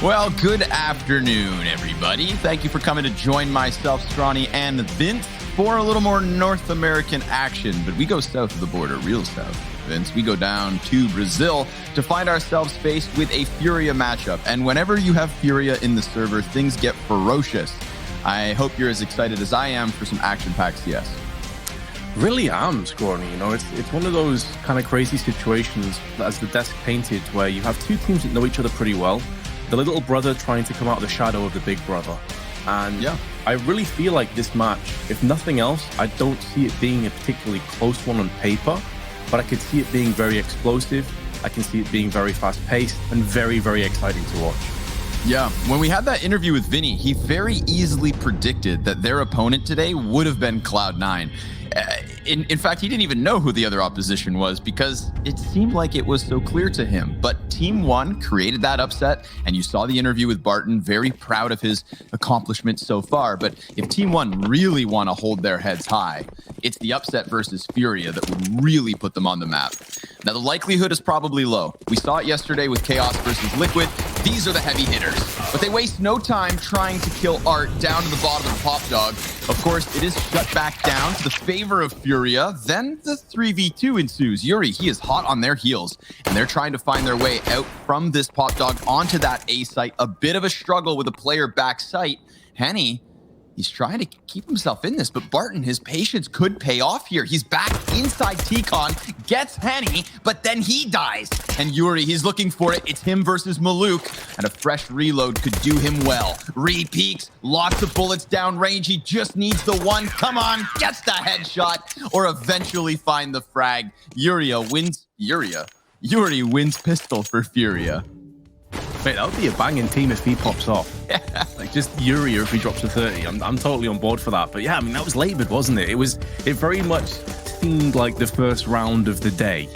Well, good afternoon, everybody. Thank you for coming to join myself, Stronny, and Vince for a little more North American action. But we go south of the border, real south, Vince. We go down to Brazil to find ourselves faced with a FURIA matchup. And whenever you have FURIA in the server, things get ferocious. I hope you're as excited as I am for some action-packed CS. Really am, Scrawny. You know, it's one of those kind of crazy situations, as the desk painted, where you have two teams that know each other pretty well. The little brother trying to come out of the shadow of the big brother. And yeah, I really feel like this match, if nothing else, I don't see it being a particularly close one on paper, but I could see it being very explosive. I can see it being very fast-paced and very, very exciting to watch. Yeah, when we had that interview with Vinny, he very easily predicted that their opponent today would have been Cloud9. In fact, he didn't even know who the other opposition was because it seemed like it was so clear to him. But TeamOne created that upset, and you saw the interview with Barton, very proud of his accomplishments so far. But if TeamOne really want to hold their heads high, it's the upset versus FURIA that would really put them on the map. Now, the likelihood is probably low. We saw it yesterday with Chaos versus Liquid. These are the heavy hitters, but they waste no time trying to kill Art down to the bottom of the pop dog. Of course, it is shut back down to the favor of FURIA. Then the 3v2 ensues. Yuri, he is hot on their heels, and they're trying to find their way out from this pop dog onto that A site. A bit of a struggle with a player back site. Henny, he's trying to keep himself in this, but Barton, his patience could pay off here. He's back inside T-Con, gets Henny, but then he dies. And Yuri, he's looking for it. It's him versus Maluk, and a fresh reload could do him well. Re-peeks, lots of bullets downrange. He just needs the one. Come on, gets the headshot, or eventually find the frag. Yuri wins pistol for FURIA. Mate, that would be a banging team if he pops off. Yeah. Like just Yuri if he drops to 30. I'm totally on board for that. But yeah, I mean, that was labored, wasn't it? It very much seemed like the first round of the day.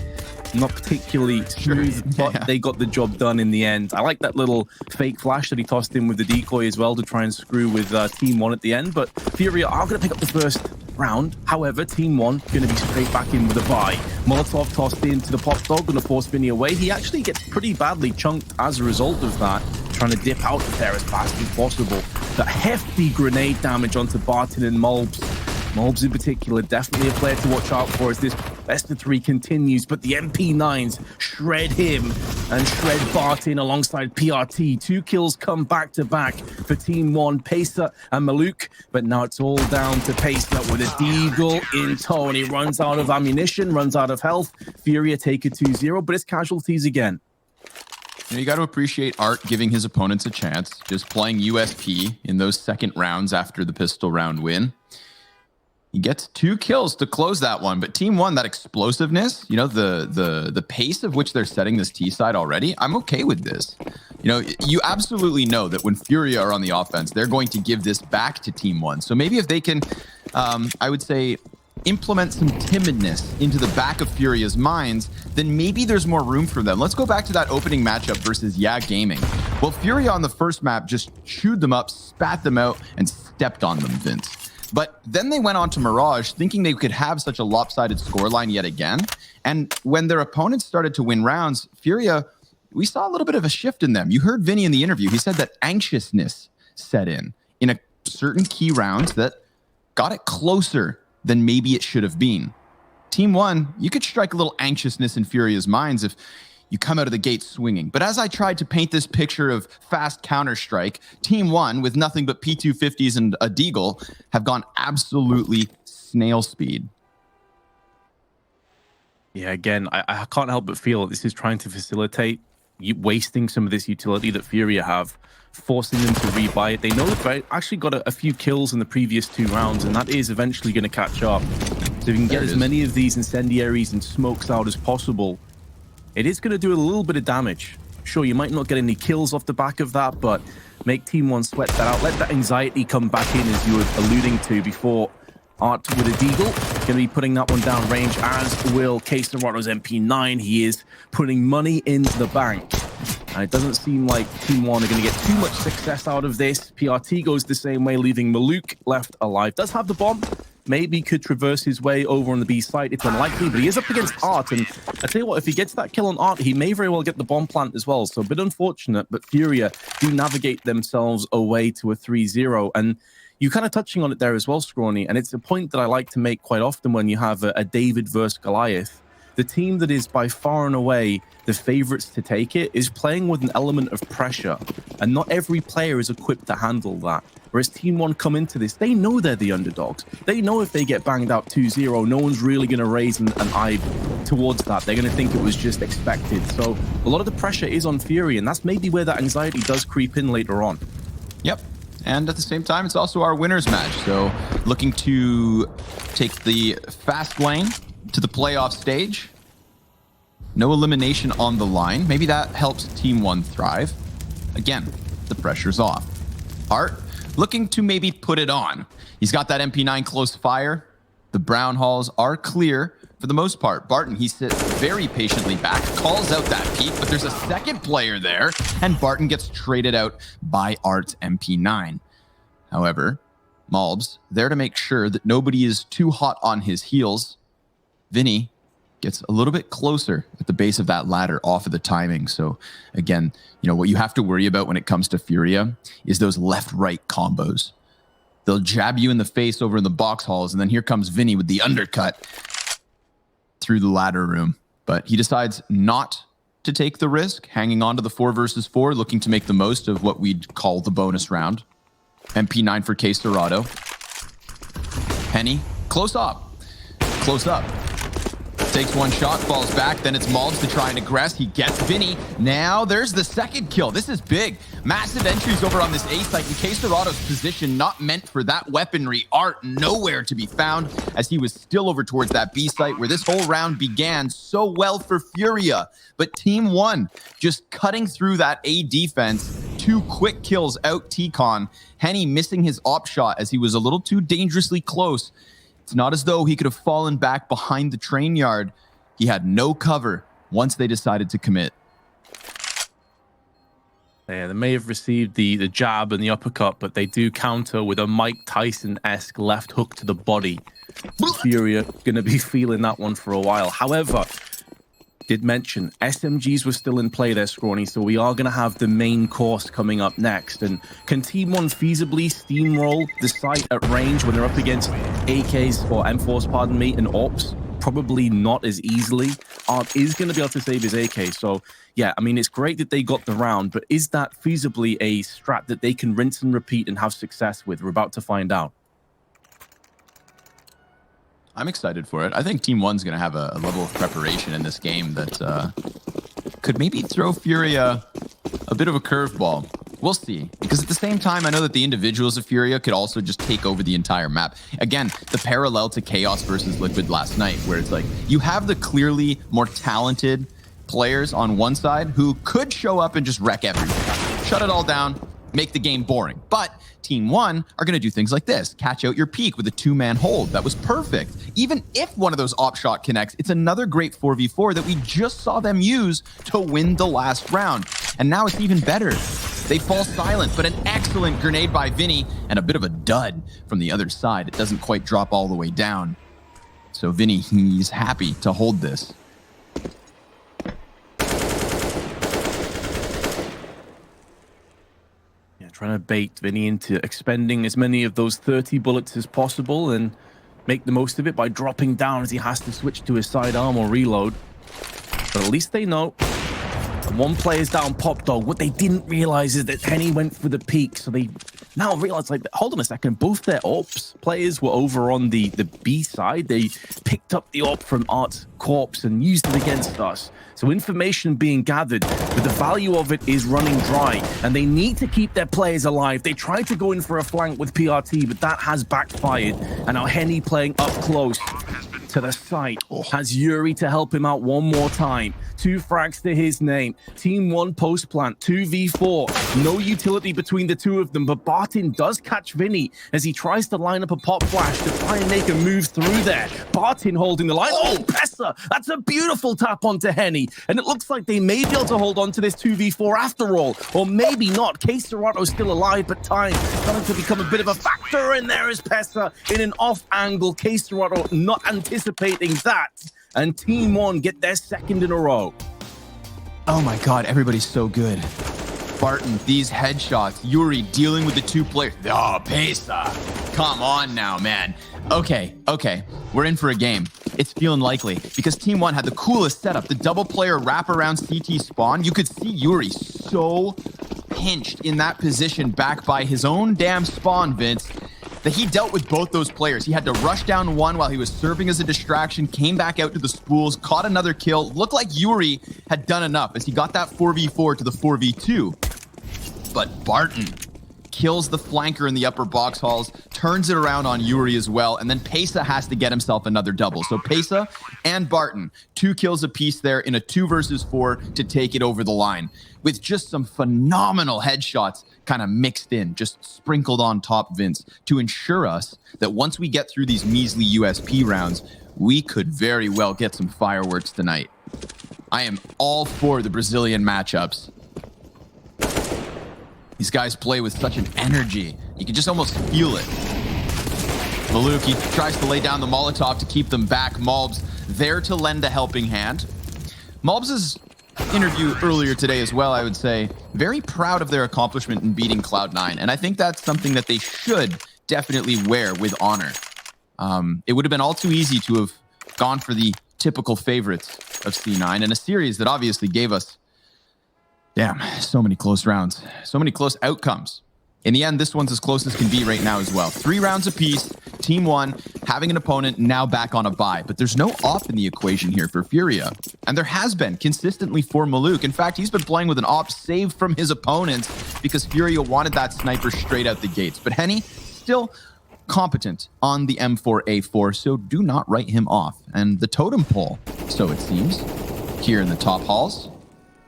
Not particularly smooth, but they got the job done in the end. I like that little fake flash that he tossed in with the decoy as well to try and screw with TeamOne at the end. But FURIA are going to pick up the first round. However, TeamOne going to be straight back in with a buy. Molotov tossed into the pop dog, going to force Vinny away. He actually gets pretty badly chunked as a result of that, trying to dip out of there as fast as possible. That hefty grenade damage onto Barton and Molbs. Molbs in particular, definitely a player to watch out for as this best of three continues, but the MP9s shred him and shred Barton alongside PRT. 2 kills come back to back for TeamOne, Pacer and Maluk, but now it's all down to Pacer with a deagle in tow, and he runs out of ammunition, runs out of health. FURIA take a 2-0, but it's casualties again. You got to appreciate Art giving his opponents a chance, just playing USP in those second rounds after the pistol round win. He gets 2 kills to close that one, but TeamOne, that explosiveness, you know, the pace of which they're setting this T side already, I'm okay with this. You know, you absolutely know that when FURIA are on the offense, they're going to give this back to TeamOne. So maybe if they can, I would say, implement some timidness into the back of FURIA's minds, then maybe there's more room for them. Let's go back to that opening matchup versus Yeah Gaming. Well, FURIA on the first map just chewed them up, spat them out, and stepped on them, Vince. But then they went on to Mirage thinking they could have such a lopsided scoreline yet again. And when their opponents started to win rounds, FURIA, we saw a little bit of a shift in them. You heard Vinny in the interview. He said that anxiousness set in a certain key rounds that got it closer than maybe it should have been. TeamOne, you could strike a little anxiousness in FURIA's minds if you come out of the gate swinging. But as I tried to paint this picture of fast Counter-Strike, TeamOne, with nothing but P250s and a deagle, have gone absolutely snail speed. Yeah, again, I can't help but feel this is trying to facilitate wasting some of this utility that FURIA have, forcing them to rebuy it. They know they've actually got a few kills in the previous 2 rounds, and that is eventually going to catch up. So if you can get as many of these incendiaries and smokes out as possible, it is going to do a little bit of damage. Sure, you might not get any kills off the back of that, but make TeamOne sweat that out. Let that anxiety come back in, as you were alluding to before. Art with a deagle, going to be putting that one down range, as will Case Naruto's MP9. He is putting money into the bank. And it doesn't seem like TeamOne are going to get too much success out of this. PRT goes the same way, leaving Maluk left alive. Does have the bomb. maybe could traverse his way over on the B side. It's unlikely, but he is up against Art. And I tell you what, if he gets that kill on Art, he may very well get the bomb plant as well. So a bit unfortunate, but FURIA do navigate themselves away to a 3-0. And you kind of touching on it there as well, Scrawny. And it's a point that I like to make quite often when you have a David versus Goliath. The team that is by far and away the favorites to take it is playing with an element of pressure. And not every player is equipped to handle that. Whereas TeamOne come into this, they know they're the underdogs. They know if they get banged out 2-0, no one's really going to raise an eye towards that. They're going to think it was just expected. So a lot of the pressure is on FURIA, and that's maybe where that anxiety does creep in later on. Yep. And at the same time, it's also our winner's match. So looking to take the fast lane to the playoff stage. No elimination on the line. Maybe that helps TeamOne thrive. Again, the pressure's off. Art looking to maybe put it on. He's got that MP9 close fire. The brown halls are clear for the most part. Barton, he sits very patiently back, calls out that peek, but there's a second player there, and Barton gets traded out by Art's MP9. However, Malbs there to make sure that nobody is too hot on his heels. Vinny gets a little bit closer at the base of that ladder off of the timing. So again, you know, what you have to worry about when it comes to FURIA is those left-right combos. They'll jab you in the face over in the box halls, and then here comes Vinny with the undercut through the ladder room. But he decides not to take the risk, hanging on to the 4 versus 4, looking to make the most of what we'd call the bonus round. MP9 for K Serrato. Henny, close up. Close up. Takes one shot, falls back, then it's Malbs to try and aggress. He gets Vinny. Now there's the second kill. This is big. Massive entries over on this A site. In K Serrato's position, not meant for that weaponry. Art nowhere to be found as he was still over towards that B site where this whole round began so well for FURIA. But TeamOne just cutting through that A defense. 2 quick kills out T-Con. Henny missing his op shot as he was a little too dangerously close. It's not as though he could have fallen back behind the train yard. He had no cover once they decided to commit. Yeah, they may have received the jab and the uppercut, but they do counter with a Mike Tyson-esque left hook to the body. FURIA going to be feeling that one for a while. However, did mention SMGs were still in play there, Scrawny, so we are going to have the main course coming up next. And can TeamOne feasibly steamroll the site at range when they're up against AKs or M4s, pardon me, and AWPs? Probably not as easily. Art is going to be able to save his AK, so yeah, I mean, it's great that they got the round, but is that feasibly a strat that they can rinse and repeat and have success with? We're about to find out. I'm excited for it. I think TeamOne's going to have a level of preparation in this game that could maybe throw FURIA a bit of a curveball. We'll see. Because at the same time, I know that the individuals of FURIA could also just take over the entire map. Again, the parallel to Chaos versus Liquid last night, where it's like, you have the clearly more talented players on one side who could show up and just wreck everything. Shut it all down, make the game boring. But TeamOne are going to do things like this. Catch out your peak with a 2-man hold. That was perfect. Even if one of those op shot connects, it's another great 4v4 that we just saw them use to win the last round. And now it's even better. They fall silent, but an excellent grenade by Vinny and a bit of a dud from the other side. It doesn't quite drop all the way down. So Vinny, he's happy to hold this. Trying to bait Vinny into expending as many of those 30 bullets as possible and make the most of it by dropping down as he has to switch to his sidearm or reload. But at least they know. One player's down Pop Dog. What they didn't realize is that Henny went for the peak, so they now realize, like, hold on a second, both their AWPs players were over on the B side. They picked up the AWP from Art's corpse and used it against us. So information being gathered, but the value of it is running dry, and they need to keep their players alive. They tried to go in for a flank with PRT, but that has backfired, and now Henny playing up close to the site. Has Yuri to help him out one more time. 2 frags to his name. TeamOne post plant, 2v4. No utility between the two of them, but Barton does catch Vinny as he tries to line up a pop flash to try and make a move through there. Barton holding the line. Oh, Pessa! That's a beautiful tap onto Henny. And it looks like they may be able to hold on to this 2v4 after all. Or maybe not. Case Serrato's still alive, but time starting to become a bit of a factor. And there is Pessa in an off angle. Case Serrato not anticipating that. And TeamOne get their second in a row. Oh my God, everybody's so good. Barton, these headshots, Yuri dealing with the 2 players. Oh, Pesa. Come on now, man. Okay, we're in for a game. It's feeling likely because TeamOne had the coolest setup, the double player wraparound CT spawn. You could see Yuri so pinched in that position back by his own damn spawn, Vince, that he dealt with both those players. He had to rush down one while he was serving as a distraction, came back out to the spools, caught another kill. Looked like Yuri had done enough as he got that 4v4 to the 4v2. But Barton kills the flanker in the upper box halls, turns it around on Yuri as well, and then Pesa has to get himself another double. So Pesa and Barton, 2 kills apiece there in a 2 versus 4 to take it over the line, with just some phenomenal headshots kind of mixed in, just sprinkled on top, Vince, to ensure us that once we get through these measly USP rounds, we could very well get some fireworks tonight. I am all for the Brazilian matchups. These guys play with such an energy. You can just almost feel it. Maluk, he tries to lay down the Molotov to keep them back. Malbs there to lend a helping hand. Malbs' interview earlier today as well, I would say, very proud of their accomplishment in beating Cloud9. And I think that's something that they should definitely wear with honor. It would have been all too easy to have gone for the typical favorites of C9 in a series that obviously gave us so many close rounds, so many close outcomes. In the end, this one's as close as can be right now as well. 3 rounds apiece, TeamOne having an opponent now back on a bye, but there's no off in the equation here for FURIA. And there has been consistently for Maluk. In fact, he's been playing with an off saved from his opponents because FURIA wanted that sniper straight out the gates. But Henny still competent on the M4A4, so do not write him off. And the totem pole, so it seems, here in the top halls,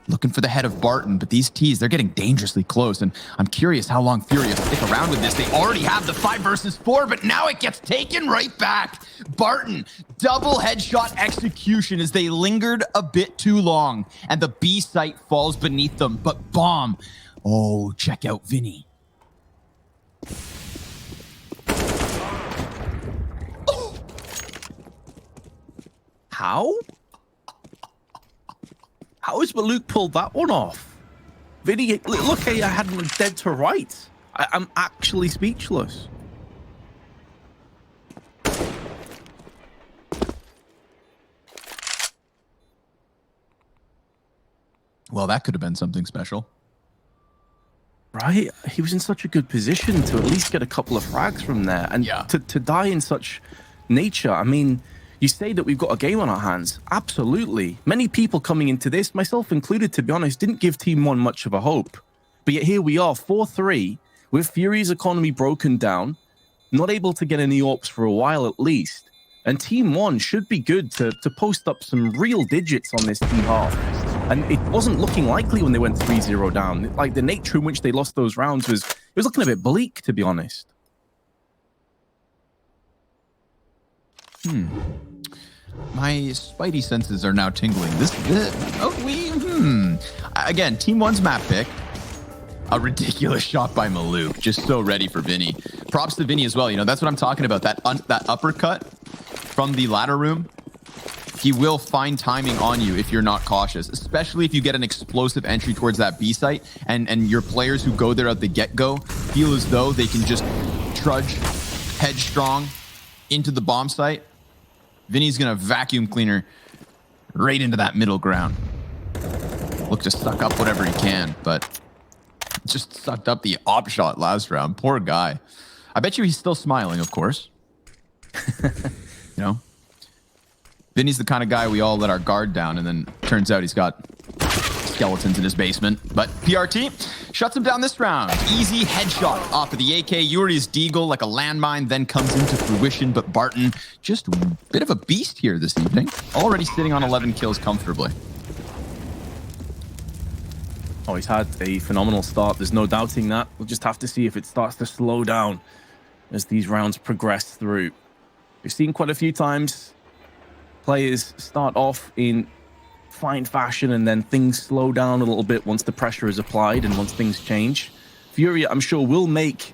looking for the head of Barton, but these T's, they're getting dangerously close, and I'm curious how long FURIA stick around with this. They already have the 5 versus 4, but now it gets taken right back. Barton, double headshot execution as they lingered a bit too long, and the B site falls beneath them, but bomb. Oh, check out Vinny. Oh. How? How has Maluk pulled that one off? Vinny, look, I had him dead to right. I'm actually speechless. Well, that could have been something special. Right? He was in such a good position to at least get a couple of frags from there. And to die in such nature, I mean, you say that we've got a game on our hands. Absolutely. Many people coming into this, myself included, to be honest, didn't give TeamOne much of a hope. But yet here we are, 4-3, with FURIA's economy broken down, not able to get any AWPs for a while at least. And TeamOne should be good to post up some real digits on this team half. And it wasn't looking likely when they went 3-0 down. Like, the nature in which they lost those rounds was looking a bit bleak, to be honest. My spidey senses are now tingling. Again, TeamOne's map pick. A ridiculous shot by Maluk. Just so ready for Vinny. Props to Vinny as well. You know, that's what I'm talking about. That uppercut from the ladder room. He will find timing on you if you're not cautious, especially if you get an explosive entry towards that B site and your players who go there at the get-go feel as though they can just trudge headstrong into the bomb site. Vinny's going to vacuum cleaner right into that middle ground. Look to suck up whatever he can, but just sucked up the op shot last round. Poor guy. I bet you he's still smiling, of course. You know? Vinny's the kind of guy we all let our guard down, and then turns out he's got skeletons in his basement. But PRT Shuts him down this round. Easy headshot off of the AK. Yuri's deagle like a landmine then comes into fruition, but Barton just a bit of a beast here this evening. Already sitting on 11 kills comfortably. Oh, he's had a phenomenal start. There's no doubting that. We'll just have to see if it starts to slow down as these rounds progress through. We've seen quite a few times players start off in fine fashion and then things slow down a little bit once the pressure is applied and once things change. FURIA, I'm sure, will make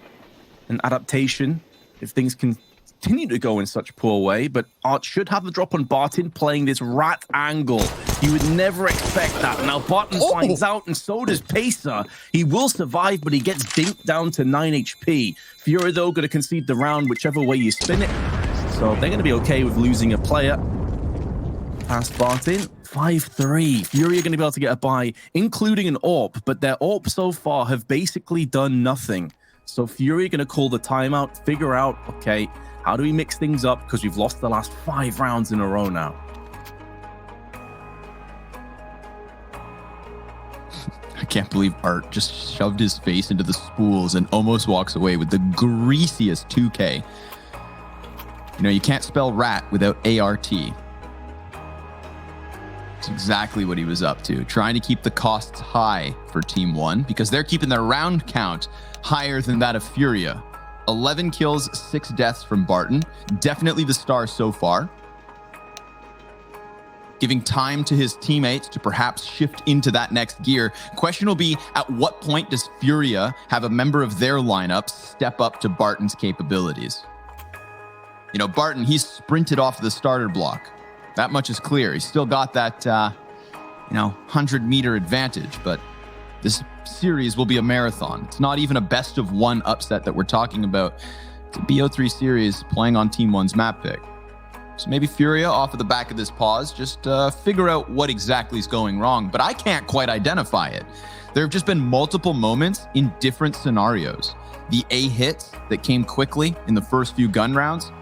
an adaptation if things continue to go in such a poor way, but Art should have the drop on Barton playing this rat angle. You would never expect that. Now Barton finds out, and so does Pacer. He will survive, but he gets dinked down to 9 HP. FURIA, though, going to concede the round whichever way you spin it. So they're going to be okay with losing a player. Past Barton, 5-3. FURIA going to be able to get a bye, including an AWP, but their AWP so far have basically done nothing. So FURIA going to call the timeout, figure out, okay, how do we mix things up? Because we've lost the last 5 rounds in a row now. I can't believe Art just shoved his face into the spools and almost walks away with the greasiest 2K. You know, you can't spell rat without ART. It's exactly what he was up to, trying to keep the costs high for TeamOne because they're keeping their round count higher than that of FURIA. 11 kills, 6 deaths from Barton. Definitely the star so far. Giving time to his teammates to perhaps shift into that next gear. Question will be, at what point does FURIA have a member of their lineup step up to Barton's capabilities? You know, Barton, he's sprinted off the starter block. That much is clear. He's still got that, 100-meter advantage, but this series will be a marathon. It's not even a best of 1 upset that we're talking about. It's a BO3 series playing on TeamOne's map pick. So maybe FURIA, off of the back of this pause, just figure out what exactly is going wrong, but I can't quite identify it. There have just been multiple moments in different scenarios. The A hits that came quickly in the first few gun rounds,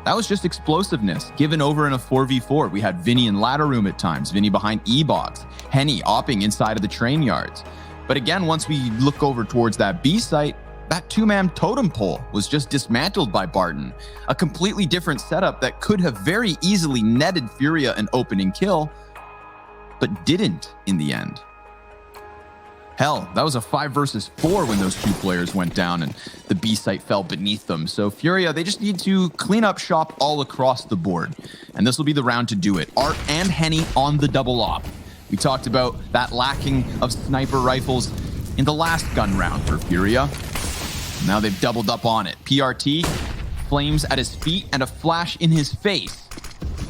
that was just explosiveness given over in a 4v4. We had Vinny in ladder room at times, Vinny behind E-box, Henny opping inside of the train yards. But again, once we look over towards that B site, that 2-man totem pole was just dismantled by Barton. A completely different setup that could have very easily netted FURIA an opening kill, but didn't in the end. Hell, that was a 5 versus 4 when those 2 players went down and the B site fell beneath them. So FURIA, they just need to clean up shop all across the board. And this will be the round to do it. Art and Henny on the double op. We talked about that lacking of sniper rifles in the last gun round for FURIA. Now they've doubled up on it. PRT, flames at his feet, and a flash in his face.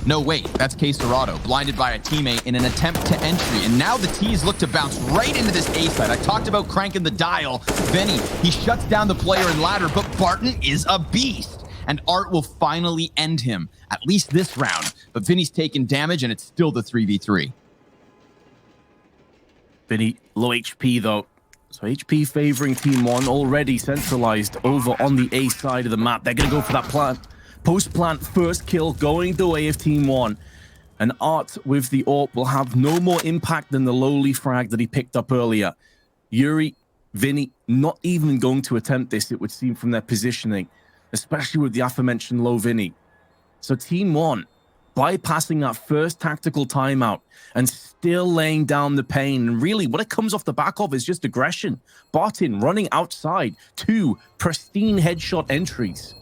No, wait, that's Cacerado, blinded by a teammate in an attempt to entry. And now the T's look to bounce right into this A side. I talked about cranking the dial. Vinny, he shuts down the player in ladder, but Barton is a beast. And Art will finally end him, at least this round. But Vinny's taking damage, and it's still the 3v3. Vinny, low HP though. So HP favoring TeamOne, already centralized over on the A side of the map. They're going to go for that plant. Post-plant first kill going the way of TeamOne. And Art with the AWP will have no more impact than the lowly frag that he picked up earlier. Yuri, Vinny, not even going to attempt this, it would seem, from their positioning, especially with the aforementioned low Vinny. So TeamOne bypassing that first tactical timeout and still laying down the pain. And really, what it comes off the back of is just aggression. Barton running outside, 2 pristine headshot entries.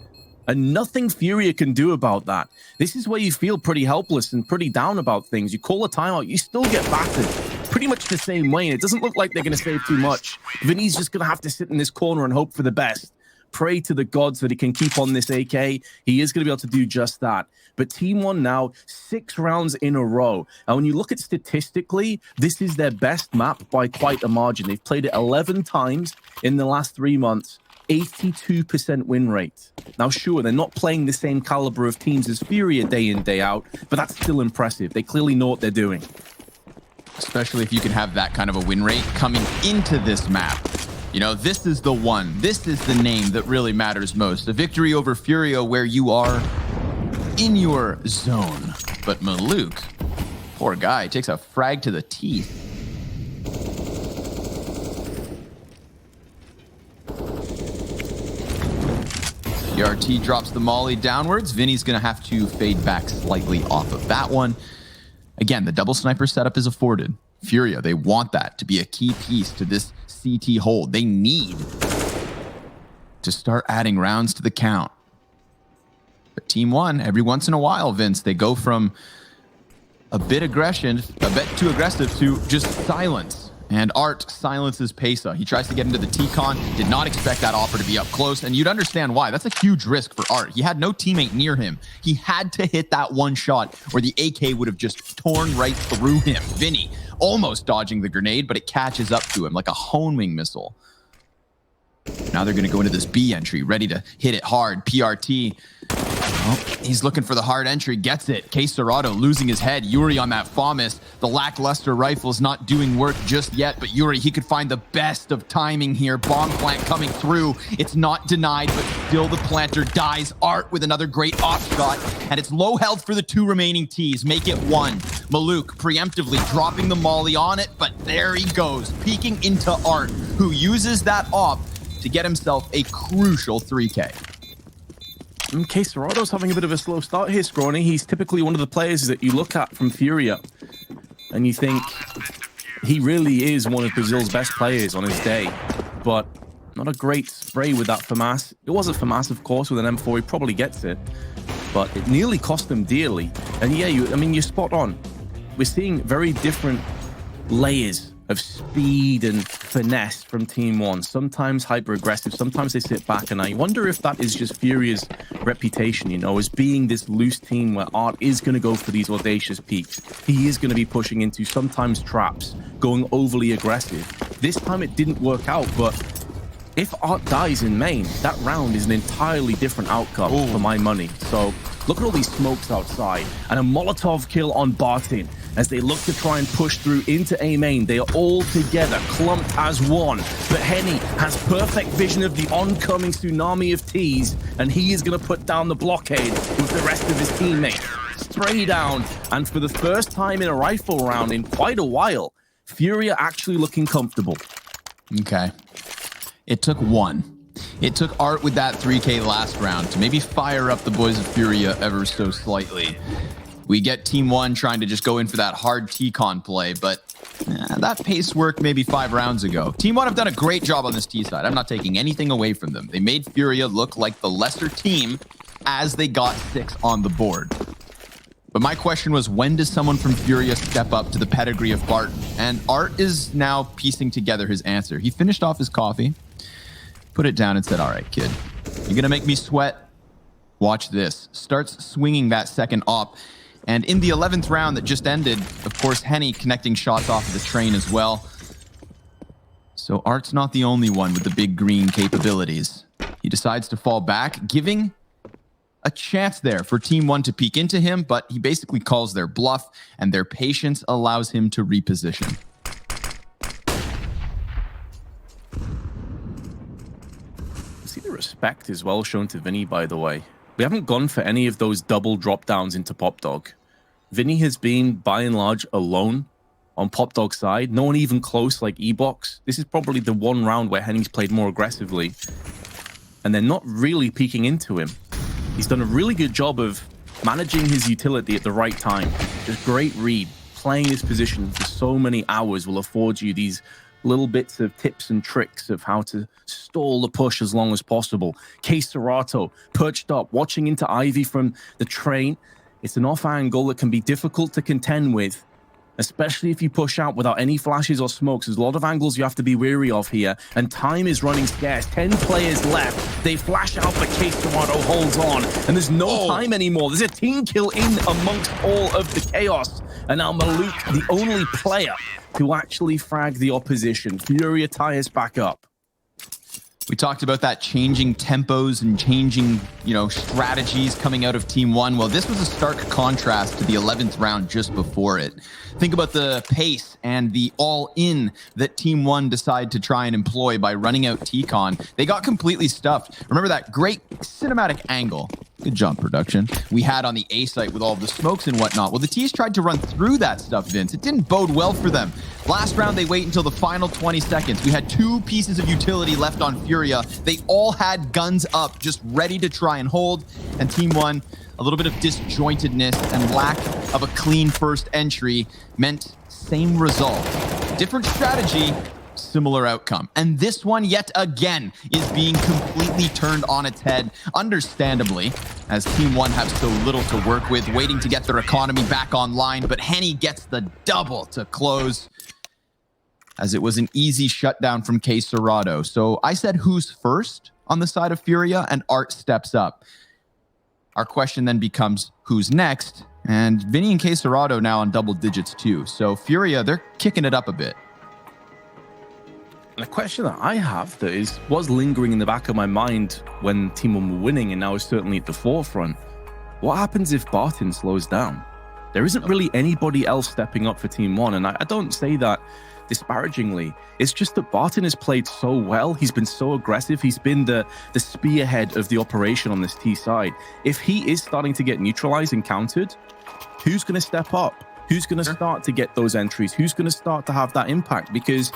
And nothing FURIA can do about that. This is where you feel pretty helpless and pretty down about things. You call a timeout, you still get battered pretty much the same way. And it doesn't look like they're going to save too much. Vinny's just going to have to sit in this corner and hope for the best. Pray to the gods that he can keep on this AK. He is going to be able to do just that. But TeamOne now 6 rounds in a row. And when you look at statistically, this is their best map by quite a margin. They've played it 11 times in the last 3 months. 82% win rate. Now, sure, they're not playing the same caliber of teams as FURIA day in, day out, but that's still impressive. They clearly know what they're doing. Especially if you can have that kind of a win rate coming into this map. You know, this is the one. This is the name that really matters most. A victory over FURIA where you are in your zone. But Maluk, poor guy, takes a frag to the teeth. PRT drops the molly downwards. Vinny's going to have to fade back slightly off of that one. Again, the double sniper setup is afforded. FURIA, they want that to be a key piece to this CT hold. They need to start adding rounds to the count. But TeamOne, every once in a while, Vince, they go from a bit too aggressive to just silence. And Art silences Pesa. He tries to get into the T-Con, did not expect that offer to be up close, and you'd understand why. That's a huge risk for Art. He had no teammate near him. He had to hit that one shot where the AK would have just torn right through him. Vinny almost dodging the grenade, but it catches up to him like a homing missile. Now they're going to go into this B entry, ready to hit it hard. PRT. Oh, he's looking for the hard entry, gets it. Case Serato losing his head. Yuri on that FAMAS. The lackluster rifle's not doing work just yet, but Yuri, he could find the best of timing here. Bomb plant coming through. It's not denied, but still the planter dies. Art with another great off shot, and it's low health for the two remaining Ts. Make it one. Maluk preemptively dropping the molly on it, but there he goes, peeking into Art, who uses that op to get himself a crucial 3K. Case Serrato's having a bit of a slow start here, Scrawny. He's typically one of the players that you look at from FURIA and you think he really is one of Brazil's best players on his day, but not a great spray with that FAMAS. It was a FAMAS, of course, with an M4. He probably gets it, but it nearly cost him dearly. And yeah, you're spot on. We're seeing very different layers of speed and finesse from TeamOne. Sometimes hyper aggressive, sometimes they sit back, and I wonder if that is just FURIA's reputation, you know, as being this loose team where Art is going to go for these audacious peaks. He is going to be pushing into sometimes traps, going overly aggressive. This time it didn't work out, but if Art dies in main, that round is an entirely different outcome for my money. So look at all these smokes outside and a Molotov kill on Bartin. As they look to try and push through into A main, they are all together, clumped as one. But Henny has perfect vision of the oncoming tsunami of Ts, and he is going to put down the blockade with the rest of his teammates. Spray down, and for the first time in a rifle round in quite a while, FURIA actually looking comfortable. Okay. It took one. It took Art with that 3K last round to maybe fire up the boys of FURIA ever so slightly. We get TeamOne trying to just go in for that hard T-Con play, but that pace worked maybe 5 rounds ago. TeamOne have done a great job on this T side. I'm not taking anything away from them. They made FURIA look like the lesser team as they got 6 on the board. But my question was, when does someone from FURIA step up to the pedigree of Barton? And Art is now piecing together his answer. He finished off his coffee, put it down and said, all right, kid, you're going to make me sweat? Watch this. Starts swinging that second op. And in the 11th round that just ended, of course, Henny connecting shots off of the train as well. So Art's not the only one with the big green capabilities. He decides to fall back, giving a chance there for TeamOne to peek into him, but he basically calls their bluff, and their patience allows him to reposition. See the respect as well shown to Vinny, by the way. We haven't gone for any of those double drop downs into Pop Dog. Vinny has been, by and large, alone on Pop Dog's side. No one even close like E-Box. This is probably the one round where Henny's played more aggressively. And they're not really peeking into him. He's done a really good job of managing his utility at the right time. Just great read. Playing this position for so many hours will afford you these little bits of tips and tricks of how to stall the push as long as possible. Case Serato perched up, watching into Ivy from the train. It's an off angle that can be difficult to contend with, especially if you push out without any flashes or smokes. There's a lot of angles you have to be wary of here, and time is running scarce. 10 players left. They flash out, but Case Serato holds on, and there's no time anymore. There's a team kill in amongst all of the chaos, and now Maluk, the only player to actually frag the opposition. FURIA tie us back up. We talked about that changing tempos and changing, strategies coming out of TeamOne. Well, this was a stark contrast to the 11th round just before it. Think about the pace and the all-in that TeamOne decided to try and employ by running out T-Con. They got completely stuffed. Remember that great cinematic angle Good job, production. We had on the A site with all the smokes and whatnot. Well, the T's tried to run through that stuff, Vince. It didn't bode well for them. Last round, they wait until the final 20 seconds. We had 2 pieces of utility left on Furia. They all had guns up, just ready to try and hold. And TeamOne, a little bit of disjointedness and lack of a clean first entry meant same result. Different strategy, similar outcome. And this one, yet again, is being completely turned on its head, understandably, as TeamOne have so little to work with, waiting to get their economy back online. But Henny gets the double to close, as it was an easy shutdown from K Serrato. So I said who's first on the side of Furia, and Art steps up. Our question then becomes who's next, and Vinny and K Serrato now on double digits too. So Furia, they're kicking it up a bit. And a question that I have that was lingering in the back of my mind when TeamOne were winning and now is certainly at the forefront. What happens if Barton slows down? There isn't really anybody else stepping up for TeamOne, and I don't say that disparagingly. It's just that Barton has played so well. He's been so aggressive. He's been the spearhead of the operation on this T side. If he is starting to get neutralized and countered, who's going to step up? Who's going to start to get those entries? Who's going to start to have that impact? Because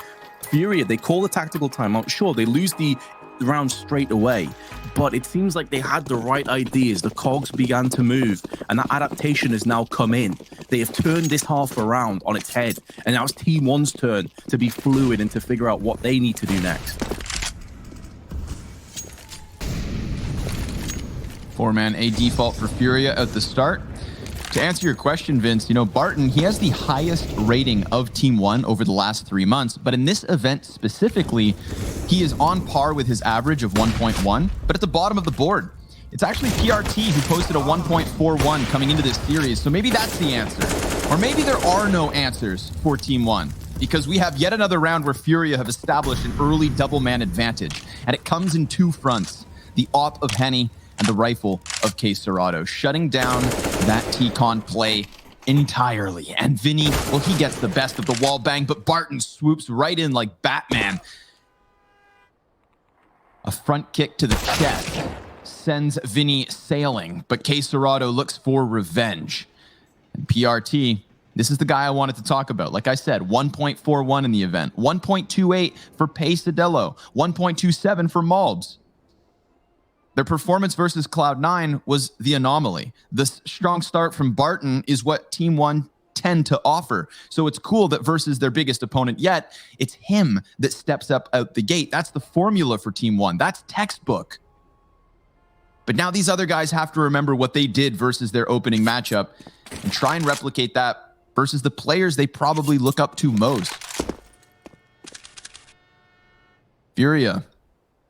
Furia, they call the tactical timeout. Sure, they lose the round straight away, but it seems like they had the right ideas. The cogs began to move, and that adaptation has now come in. They have turned this half around on its head, and now it's TeamOne's turn to be fluid and to figure out what they need to do next. 4-man A default for Furia at the start. To answer your question, Vince, you know, Barton, he has the highest rating of TeamOne over the last 3 months, but in this event specifically, he is on par with his average of 1.1, but at the bottom of the board. It's actually PRT who posted a 1.41 coming into this series, so maybe that's the answer. Or maybe there are no answers for TeamOne, because we have yet another round where Furia have established an early double-man advantage, and it comes in 2 fronts, the AWP of Henny and the rifle of K Serrato, shutting down that T-Con play entirely. And Vinny, well, he gets the best of the wall bang, but Barton swoops right in like Batman. A front kick to the chest sends Vinny sailing, but K Serrato looks for revenge. And PRT, this is the guy I wanted to talk about. Like I said, 1.41 in the event, 1.28 for Paysadello, 1.27 for Malbs. Their performance versus Cloud9 was the anomaly. The strong start from Barton is what TeamOne tend to offer. So it's cool that versus their biggest opponent yet, it's him that steps up out the gate. That's the formula for TeamOne. That's textbook. But now these other guys have to remember what they did versus their opening matchup and try and replicate that versus the players they probably look up to most. Furia.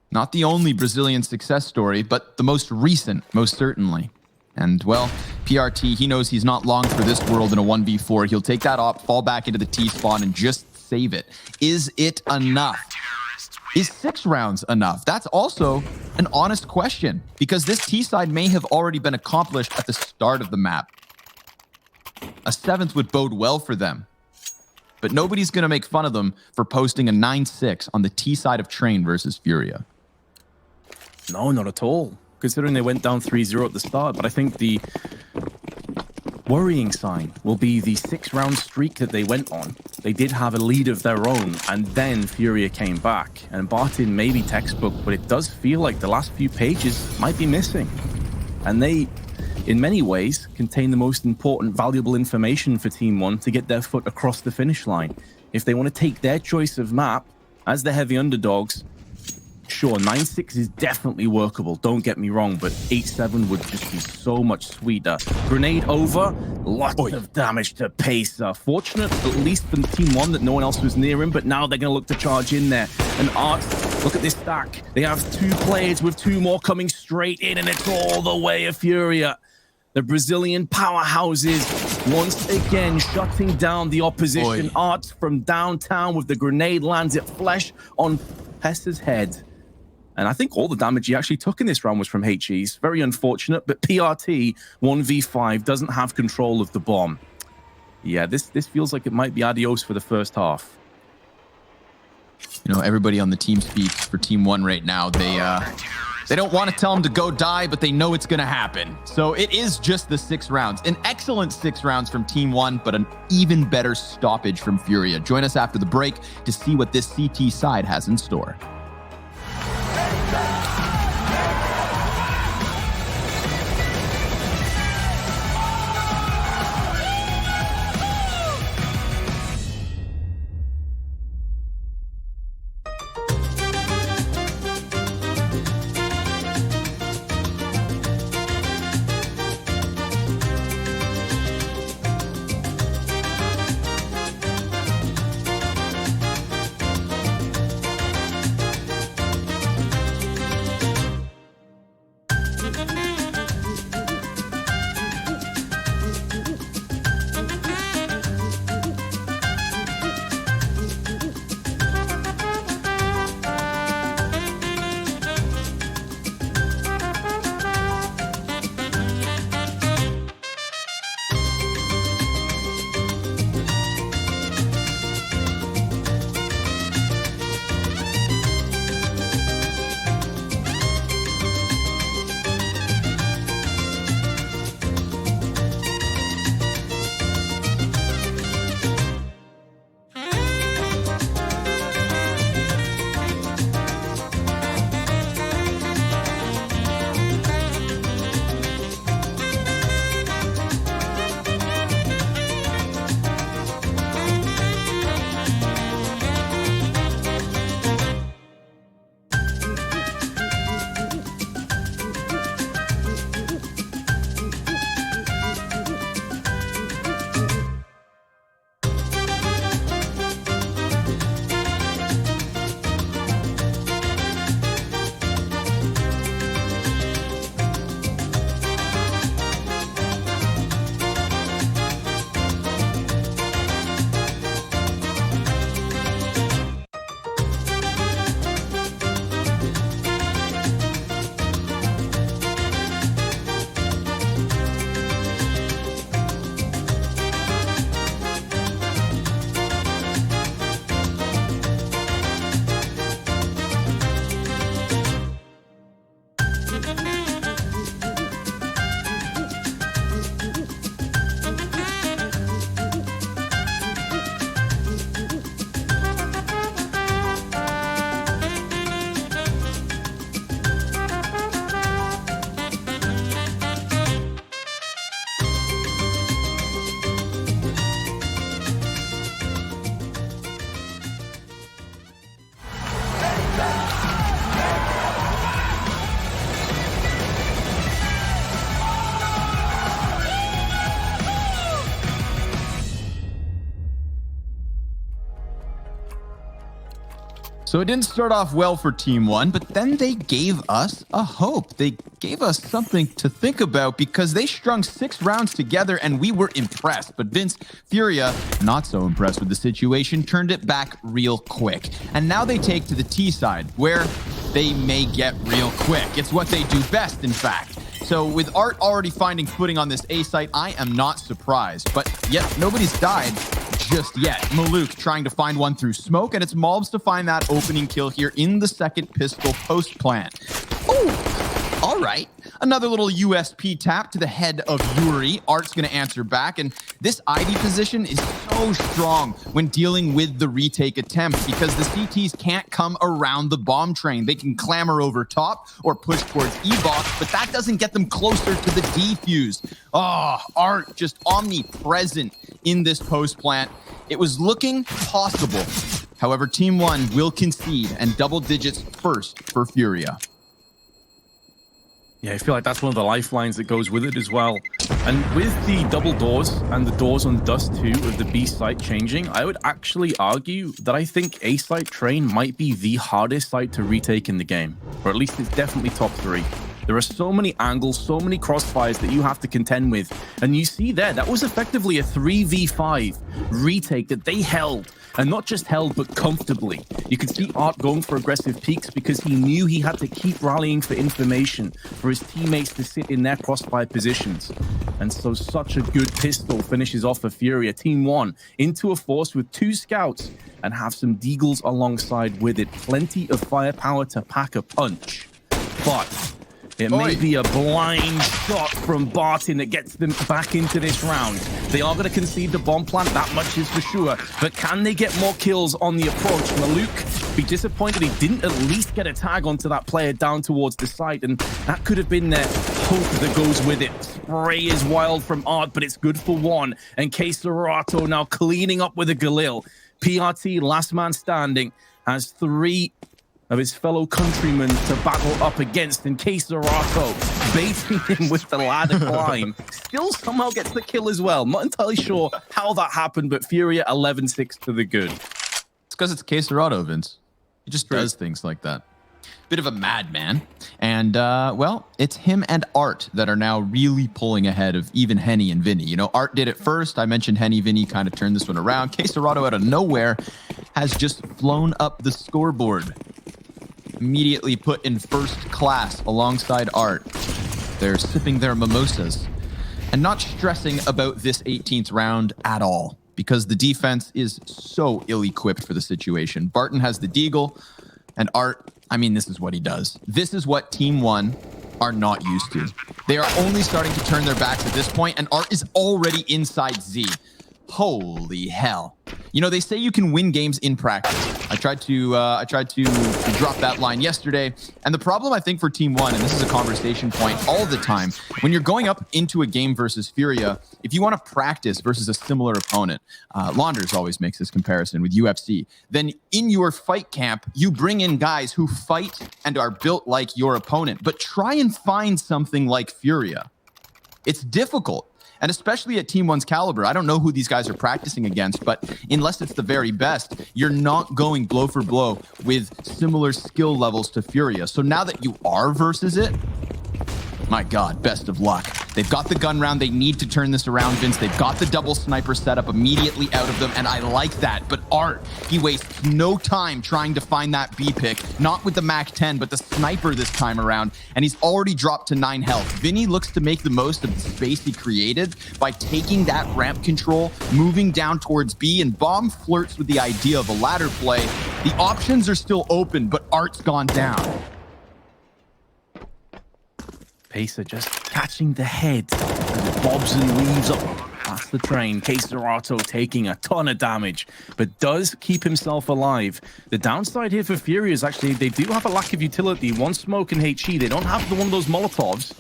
Not the only Brazilian success story, but the most recent, most certainly. And, well, PRT, he knows he's not long for this world in a 1v4. He'll take that op, fall back into the T-spawn, and just save it. Is it enough? Is 6 rounds enough? That's also an honest question, because this T-side may have already been accomplished at the start of the map. A 7th would bode well for them. But nobody's going to make fun of them for posting a 9-6 on the T side of Train versus Furia. No, not at all, considering they went down 3-0 at the start. But I think the worrying sign will be the 6-round streak that they went on. They did have a lead of their own, and then Furia came back. And Barton may be textbook, but it does feel like the last few pages might be missing. And they, in many ways, contain the most important, valuable information for TeamOne to get their foot across the finish line. If they want to take their choice of map as the heavy underdogs, sure, 9-6 is definitely workable, don't get me wrong, but 8-7 would just be so much sweeter. Grenade over, lots of damage to Pacer. Fortunate, at least for TeamOne, that no one else was near him, but now they're going to look to charge in there. And Art, look at this stack. They have 2 players with 2 more coming straight in, and it's all the way of Furia. The Brazilian powerhouses once again shutting down the opposition. Art from downtown with the grenade lands it flesh on Pester's head. And I think all the damage he actually took in this round was from HE's. Very unfortunate, but PRT 1v5 doesn't have control of the bomb. Yeah, this feels like it might be adios for the first half. You know, everybody on the team speaks for TeamOne right now. They don't want to tell him to go die, but they know it's going to happen. So it is just the 6 rounds. An excellent 6 rounds from TeamOne, but an even better stoppage from FURIA. Join us after the break to see what this CT side has in store. So it didn't start off well for TeamOne, but then they gave us a hope. They gave us something to think about because they strung 6 rounds together and we were impressed. But Vince, FURIA, not so impressed with the situation, turned it back real quick. And now they take to the T side, where they may get real quick. It's what they do best, in fact. So with Art already finding footing on this A site, I am not surprised. But yet nobody's died just yet. Maluk trying to find one through smoke, and it's Malbs to find that opening kill here in the second pistol post plant. Oh, all right. Another little USP tap to the head of Yuri. Art's going to answer back, and this ID position is so strong when dealing with the retake attempt because the CTs can't come around the bomb train. They can clamber over top or push towards E-box, but that doesn't get them closer to the defuse. Oh, Art just omnipresent in this post plant. It was looking possible. However, TeamOne will concede and double digits first for FURIA. Yeah, I feel like that's one of the lifelines that goes with it as well. And with the double doors and the doors on dust too of the B site changing, I would actually argue that I think A site train might be the hardest site to retake in the game, or at least it's definitely top 3. There are so many angles, so many crossfires that you have to contend with. And you see there, that was effectively a 3v5 retake that they held. And not just held, but comfortably. You could see Art going for aggressive peaks because he knew he had to keep rallying for information for his teammates to sit in their crossfire positions. And so such a good pistol finishes off for FURIA. TeamOne into a force with 2 scouts and have some deagles alongside with it. Plenty of firepower to pack a punch. but it may be a blind shot from Barton that gets them back into this round. They are going to concede the bomb plant, that much is for sure. But can they get more kills on the approach? Maluk be disappointed he didn't at least get a tag onto that player down towards the site, and that could have been their hope that goes with it. Spray is wild from Art, but it's good for one. And Keserato now cleaning up with a Galil. PRT, last man standing, has 3 of his fellow countrymen to battle up against, and Keserato baiting him with the ladder climb. Still somehow gets the kill as well. Not entirely sure how that happened, but Furia 11-6 to the good. It's because it's Keserato, Vince. He just does things like that. Bit of a madman. And, well, it's him and Art that are now really pulling ahead of even Henny and Vinny. You know, Art did it first. I mentioned Henny. Vinny kind of turned this one around. Keserato out of nowhere has just flown up the scoreboard. Immediately put in first class alongside Art. They're sipping their mimosas and not stressing about this 18th round at all because the defense is so ill-equipped for the situation. Barton has the deagle, and Art, I mean, this is what he does. This is what TeamOne are not used to. They are only starting to turn their backs at this point, and Art is already inside Z. Holy hell. You know, they say you can win games in practice. I tried to drop that line yesterday. And the problem, I think, for TeamOne, and this is a conversation point all the time, when you're going up into a game versus Furia, if you want to practice versus a similar opponent, Launders always makes this comparison with UFC, then in your fight camp, you bring in guys who fight and are built like your opponent. But try and find something like Furia. It's difficult. And especially at TeamOne's caliber, I don't know who these guys are practicing against, but unless it's the very best, you're not going blow for blow with similar skill levels to Furia. So now that you are versus it, my God, best of luck. They've got the gun round. They need to turn this around, Vince. They've got the double sniper set up immediately out of them, and I like that. But Art, he wastes no time trying to find that B pick, not with the MAC-10, but the sniper this time around, and he's already dropped to 9 health. Vinny looks to make the most of the space he created by taking that ramp control, moving down towards B, and Bomb flirts with the idea of a ladder play. The options are still open, but Art's gone down. Pacer just catching the head as it bobs and weaves up past the train. Keserato taking a ton of damage, but does keep himself alive. The downside here for Furia is actually they do have a lack of utility. One smoke and HE. They don't have one of those Molotovs.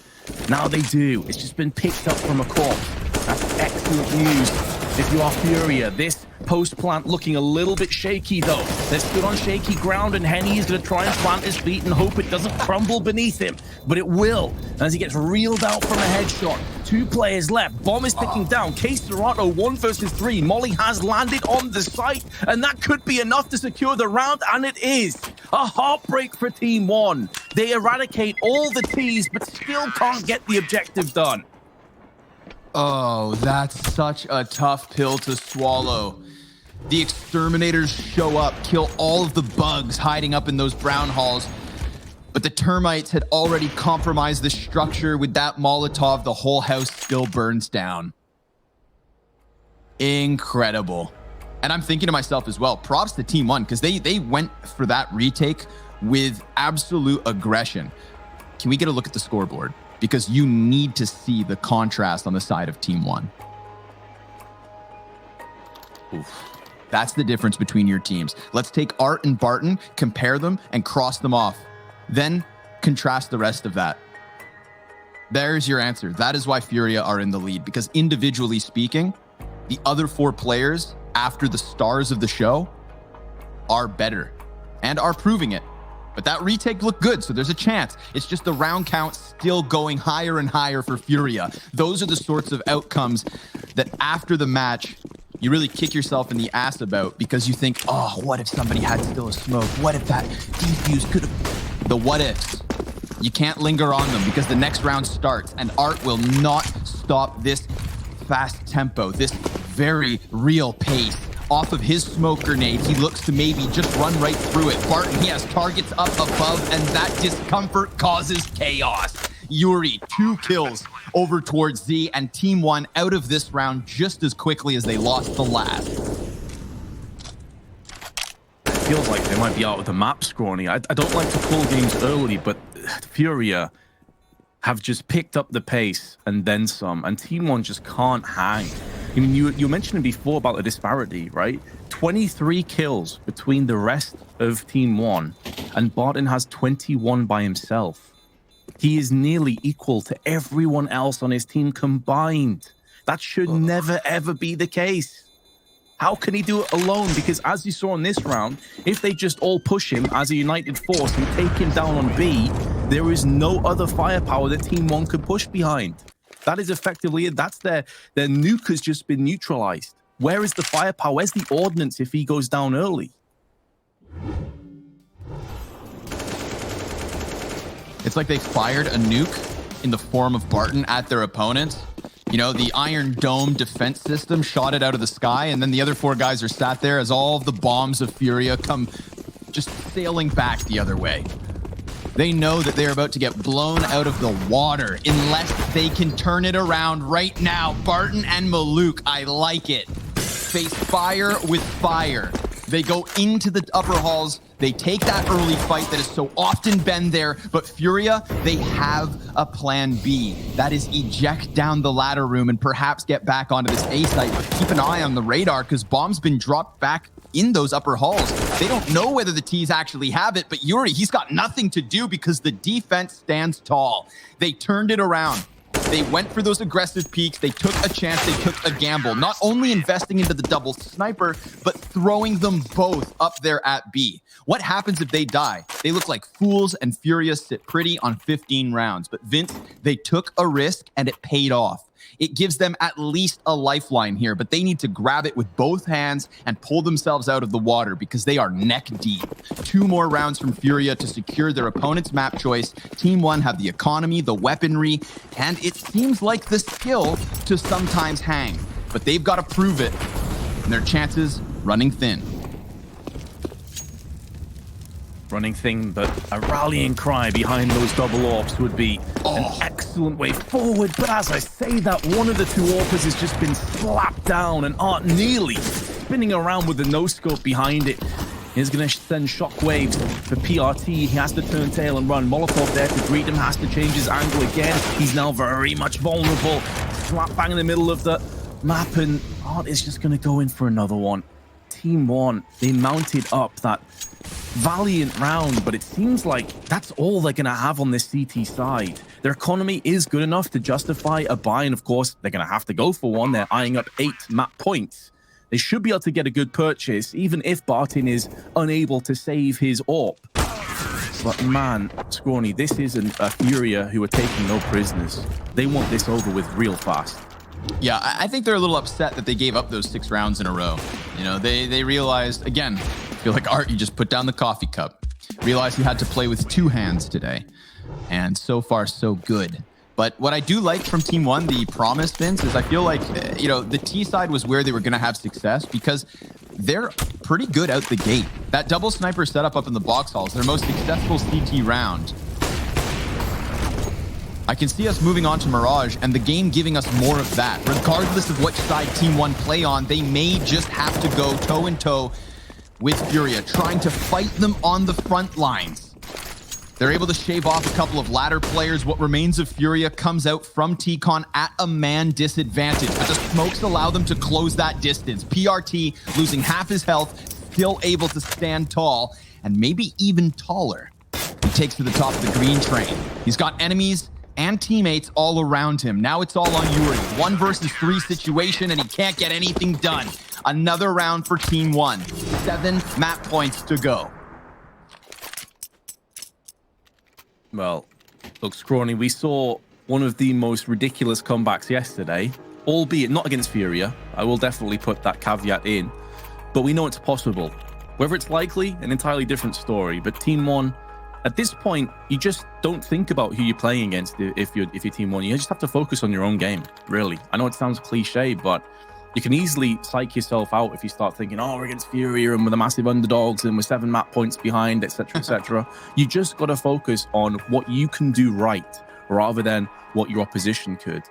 Now they do. It's just been picked up from a corpse. That's excellent news if you are Furia. This post-plant looking a little bit shaky, though. They're stood on shaky ground, and Henny is going to try and plant his feet and hope it doesn't crumble beneath him. But it will, as he gets reeled out from a headshot. 2 players left. Bomb is ticking down. Keserato, 1 versus 3. Molly has landed on the site, and that could be enough to secure the round, and it is. A heartbreak for TeamOne. They eradicate all the T's, but still can't get the objective done. Oh, that's such a tough pill to swallow. The exterminators show up, kill all of the bugs hiding up in those brown halls. But the termites had already compromised the structure. With that Molotov, the whole house still burns down. Incredible. And I'm thinking to myself as well, props to TeamOne, because they went for that retake with absolute aggression. Can we get a look at the scoreboard? Because you need to see the contrast on the side of TeamOne. Oof. That's the difference between your teams. Let's take Art and Barton, compare them, and cross them off. Then contrast the rest of that. There's your answer. That is why Furia are in the lead, because individually speaking, the other 4 players after the stars of the show are better and are proving it. But that retake looked good, so there's a chance. It's just the round count still going higher and higher for Furia. Those are the sorts of outcomes that after the match, you really kick yourself in the ass about, because you think, oh, what if somebody had still a smoke? What if that defuse could have... The what ifs. You can't linger on them, because the next round starts, and Art will not stop this fast tempo, this very real pace. Off of his smoke grenade, he looks to maybe just run right through it. Barton, he has targets up above, and that discomfort causes chaos. Yuri, 2 kills over towards Z, and TeamOne out of this round just as quickly as they lost the last. Feels like they might be out of the map, Scrawny. I don't like to call games early, but FURIA have just picked up the pace and then some, and TeamOne just can't hang. I mean, you mentioned before about the disparity, right? 23 kills between the rest of TeamOne, and Barton has 21 by himself. He is nearly equal to everyone else on his team combined. That should never, ever be the case. How can he do it alone? Because as you saw in this round, if they just all push him as a united force and take him down on B, there is no other firepower that TeamOne could push behind. That is effectively it. That's their nuke has just been neutralized. Where is the firepower? Where's the ordnance if he goes down early? It's like they fired a nuke in the form of Barton at their opponents. You know, the Iron Dome defense system shot it out of the sky, and then the other 4 guys are sat there as all of the bombs of FURIA come just sailing back the other way. They know that they're about to get blown out of the water unless they can turn it around right now. Barton and Maluk, I like it. Face fire with fire. They go into the upper halls. They take that early fight that has so often been there, but FURIA, they have a plan B. That is eject down the ladder room and perhaps get back onto this A site. But keep an eye on the radar because bombs been dropped back in those upper halls. They don't know whether the T's actually have it, but Yuri, he's got nothing to do because the defense stands tall. They turned it around. They went for those aggressive peaks. They took a chance. They took a gamble. Not only investing into the double sniper, but throwing them both up there at B. What happens if they die? They look like fools, and FURIA sit pretty on 15 rounds. But Vince, they took a risk, and it paid off. It gives them at least a lifeline here, but they need to grab it with both hands and pull themselves out of the water because they are neck deep. 2 more rounds from FURIA to secure their opponent's map choice. TeamOne have the economy, the weaponry, and it seems like the skill to sometimes hang. But they've got to prove it, and their chances running thin. Running thing, but a rallying cry behind those double AWPs would be an excellent way forward. But as I say that, one of the 2 AWPers has just been slapped down, and Art nearly spinning around with the no-scope behind it. He's going to send shockwaves for PRT. He has to turn tail and run. Molotov there to greet him, has to change his angle again. He's now very much vulnerable. Slap bang in the middle of the map, and Art is just going to go in for another one. TeamOne, they mounted up that valiant round, but it seems like that's all they're going to have on this CT side. Their economy is good enough to justify a buy, and of course, they're going to have to go for one. They're eyeing up 8 map points. They should be able to get a good purchase, even if Barton is unable to save his AWP. But man, Scrawny, this isn't a FURIA who are taking no prisoners. They want this over with real fast. Yeah, I think they're a little upset that they gave up those 6 rounds in a row. You know, they realized, again, I feel like Art, you just put down the coffee cup. Realized you had to play with 2 hands today. And so far, so good. But what I do like from TeamOne, the promise, Vince, is I feel like, you know, the T side was where they were going to have success because they're pretty good out the gate. That double sniper setup up in the box halls, their most successful CT round. I can see us moving on to Mirage and the game giving us more of that. Regardless of which side TeamOne play on, they may just have to go toe-in-toe with FURIA, trying to fight them on the front lines. They're able to shave off a couple of ladder players. What remains of FURIA comes out from T-Con at a man disadvantage, but the smokes allow them to close that distance. PRT losing half his health, still able to stand tall, and maybe even taller. He takes to the top of the green train. He's got enemies and teammates all around him. Now it's all on Yuri. 1 versus 3 situation, and he can't get anything done. Another round for TeamOne. 7 map points to go. Well, look, Scrawny, we saw one of the most ridiculous comebacks yesterday, albeit not against FURIA. I will definitely put that caveat in, but we know it's possible. Whether it's likely, an entirely different story, but TeamOne, at this point, you just don't think about who you're playing against if you're TeamOne. You just have to focus on your own game, really. I know it sounds cliche, but you can easily psych yourself out if you start thinking, oh, we're against FURIA and we're the massive underdogs and we're 7 map points behind, etc., etc. You just got to focus on what you can do right rather than what your opposition could.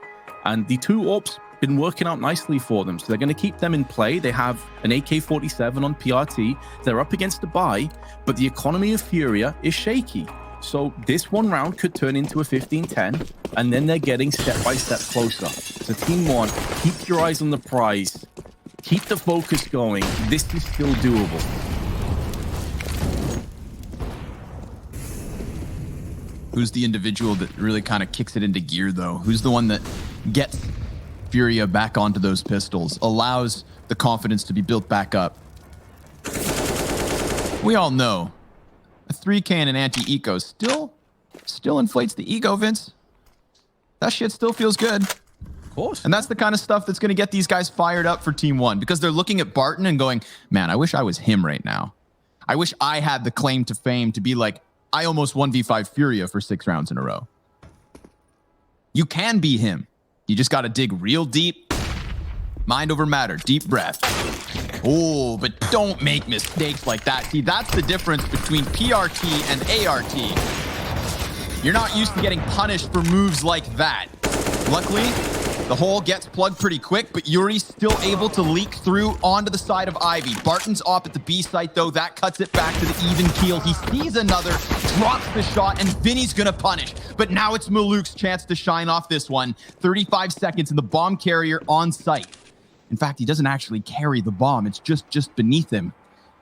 And the 2 AWPs been working out nicely for them, so they're going to keep them in play. They have an AK-47 on PRT. They're up against the buy, but the economy of FURIA is shaky. So this one round could turn into a 15-10, and then they're getting step by step closer. So TeamOne, keep your eyes on the prize. Keep the focus going. This is still doable. Who's the individual that really kind of kicks it into gear, though? Who's the one that gets FURIA back onto those pistols, allows the confidence to be built back up? We all know a 3-cannon anti-eco still inflates the ego, Vince. That shit still feels good. Of course. And that's the kind of stuff that's going to get these guys fired up for TeamOne, because they're looking at Barton and going, man, I wish I was him right now. I wish I had the claim to fame to be like, I almost 1v5 FURIA for 6 rounds in a row. You can be him. You just got to dig real deep. Mind over matter. Deep breath. Oh, but don't make mistakes like that. See, that's the difference between PRT and ART. You're not used to getting punished for moves like that. Luckily, the hole gets plugged pretty quick, but Yuri's still able to leak through onto the side of Ivy. Barton's off at the B site, though. That cuts it back to the even keel. He sees another, drops the shot, and Vinny's gonna punish. But now it's Maluk's chance to shine off this one. 35 seconds and the bomb carrier on site. In fact, he doesn't actually carry the bomb. It's just beneath him.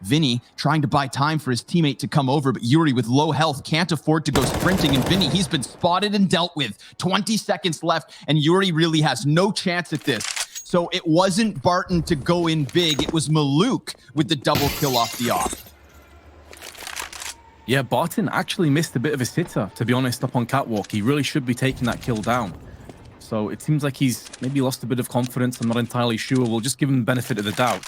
Vinny trying to buy time for his teammate to come over, but Yuri with low health can't afford to go sprinting. And Vinny, he's been spotted and dealt with. 20 seconds left, and Yuri really has no chance at this. So it wasn't Barton to go in big. It was Maluk with the double kill off the off. Yeah, Barton actually missed a bit of a sitter, to be honest, up on Catwalk. He really should be taking that kill down. So it seems like he's maybe lost a bit of confidence. I'm not entirely sure. We'll just give him the benefit of the doubt.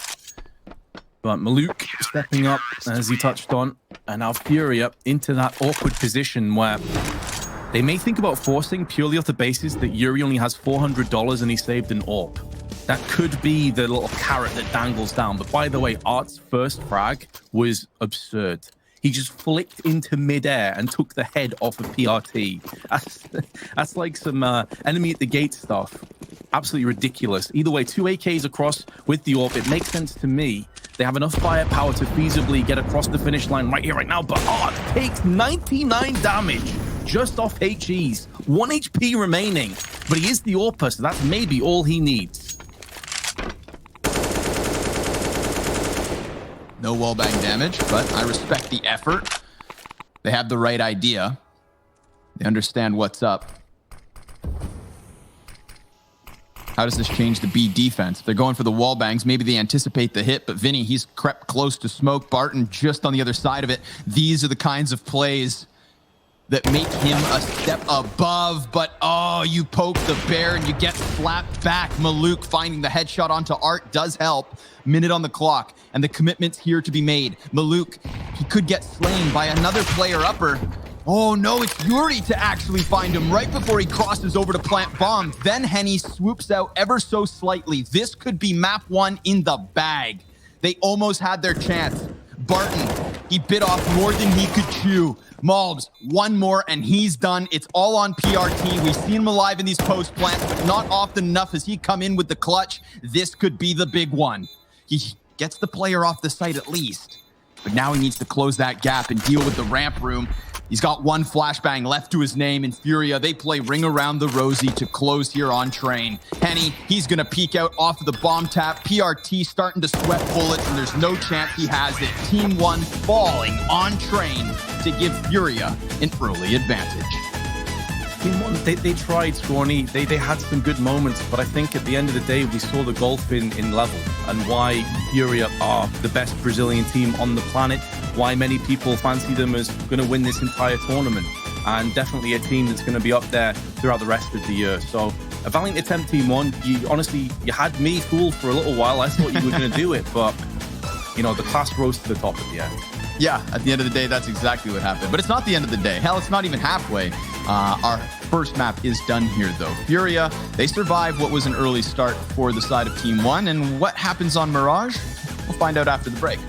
But Maluk stepping up, as he touched on, and now FURIA into that awkward position where they may think about forcing purely off the basis that Yuri only has $400 and he saved an AWP. That could be the little carrot that dangles down. But by the way, Art's first frag was absurd. He just flicked into midair and took the head off of PRT. That's like some enemy at the gate stuff. Absolutely ridiculous. Either way, 2 AKs across with the AWP. It makes sense to me. They have enough firepower to feasibly get across the finish line right here, right now. But Art takes 99 damage just off HEs. 1 HP remaining. But he is the AWPer, so that's maybe all he needs. No wallbang damage, but I respect the effort. They have the right idea. They understand what's up. How does this change the B defense? They're going for the wall bangs. Maybe they anticipate the hit, but Vinny, he's crept close to smoke. Barton just on the other side of it. These are the kinds of plays that make him a step above, but oh, you poke the bear and you get slapped back. Maluk finding the headshot onto Art does help. Minute on the clock, and the commitment's here to be made. Maluk, he could get slain by another player upper. Oh no, it's Yuri to actually find him right before he crosses over to plant bomb. Then Henny swoops out ever so slightly. This could be map 1 in the bag. They almost had their chance. Barton, he bit off more than he could chew. Malbs, one more and he's done. It's all on PRT. We've seen him alive in these post plants, but not often enough has he come in with the clutch. This could be the big one. He gets the player off the site at least, but now he needs to close that gap and deal with the ramp room. He's got 1 flashbang left to his name in FURIA. They play Ring Around the Rosie to close here on Train. Henny, he's going to peek out off of the bomb tap. PRT starting to sweat bullets, and there's no chance he has it. TeamOne falling on Train to give FURIA an early advantage. TeamOne, they tried, Scorny. They had some good moments, but I think at the end of the day, we saw the gulf in level and why FURIA are the best Brazilian team on the planet, why many people fancy them as going to win this entire tournament, and definitely a team that's going to be up there throughout the rest of the year. So a valiant attempt, TeamOne. You had me fooled for a little while. I thought you were going to do it, but you know, the class rose to the top at the end. Yeah, at the end of the day, that's exactly what happened. But it's not the end of the day. Hell, it's not even halfway. Our first map is done here, though. FURIA, they survived what was an early start for the side of TeamOne. And what happens on Mirage? We'll find out after the break.